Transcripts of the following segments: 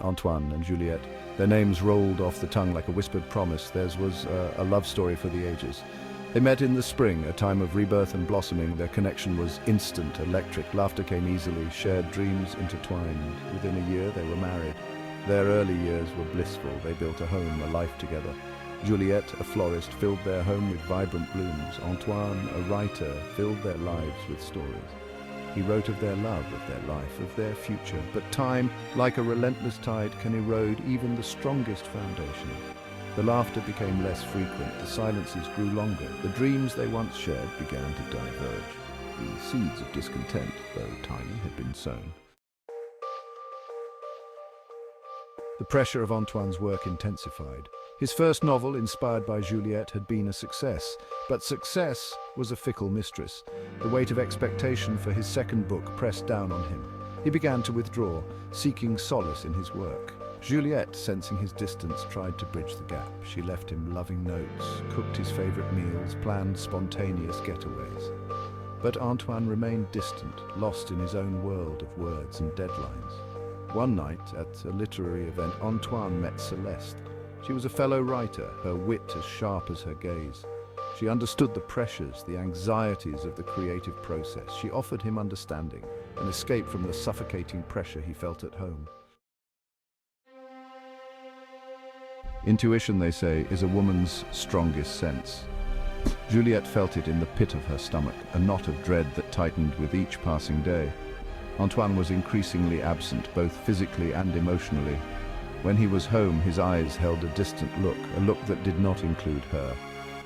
Antoine and Juliette. Their names rolled off the tongue like a whispered promise. Theirs was a love story for the ages. They met in the spring, a time of rebirth and blossoming. Their connection was instant, electric. Laughter came easily, shared dreams intertwined. Within a year, they were married. Their early years were blissful. They built a home, a life together. Juliette, a florist, filled their home with vibrant blooms. Antoine, a writer, filled their lives with stories. He wrote of their love, of their life, of their future. But time, like a relentless tide, can erode even the strongest foundations. The laughter became less frequent, the silences grew longer, the dreams they once shared began to diverge. The seeds of discontent, though tiny, had been sown. The pressure of Antoine's work intensified. His first novel, inspired by Juliette, had been a success, but success was a fickle mistress. The weight of expectation for his second book pressed down on him. He began to withdraw, seeking solace in his work. Juliette, sensing his distance, tried to bridge the gap. She left him loving notes, cooked his favorite meals, planned spontaneous getaways. But Antoine remained distant, lost in his own world of words and deadlines. One night, at a literary event, Antoine met Celeste. She was a fellow writer, her wit as sharp as her gaze. She understood the pressures, the anxieties of the creative process. She offered him understanding, an escape from the suffocating pressure he felt at home. Intuition, they say, is a woman's strongest sense. Juliette felt it in the pit of her stomach, a knot of dread that tightened with each passing day. Antoine was increasingly absent, both physically and emotionally. When he was home, his eyes held a distant look, a look that did not include her.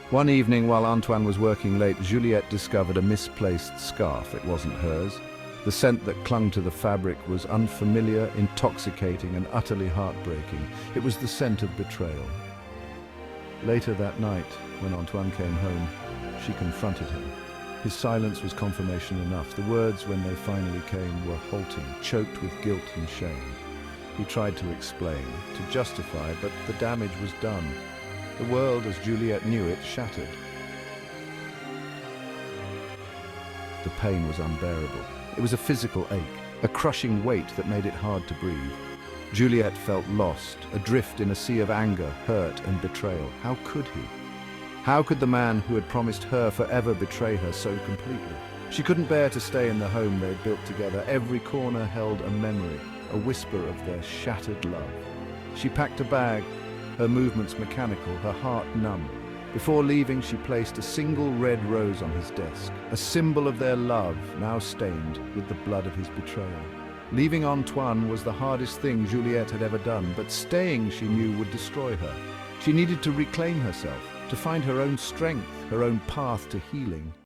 One evening, while Antoine was working late, Juliette discovered a misplaced scarf. It wasn't hers. The scent that clung to the fabric was unfamiliar, intoxicating, and utterly heartbreaking. It was the scent of betrayal. Later that night, when Antoine came home, she confronted him. His silence was confirmation enough. The words, when they finally came, were halting, choked with guilt and shame. He tried to explain, to justify, but the damage was done. The world, as Juliette knew it, shattered. The pain was unbearable. It was a physical ache, a crushing weight that made it hard to breathe. Juliette felt lost, adrift in a sea of anger, hurt, and betrayal. How could he? How could the man who had promised her forever betray her so completely? She couldn't bear to stay in the home they'd built together. Every corner held a memory, a whisper of their shattered love. She packed a bag, her movements mechanical, her heart numb. Before leaving, she placed a single red rose on his desk, a symbol of their love, now stained with the blood of his betrayal. Leaving Antoine was the hardest thing Juliette had ever done, but staying, she knew, would destroy her. She needed to reclaim herself, to find her own strength, her own path to healing.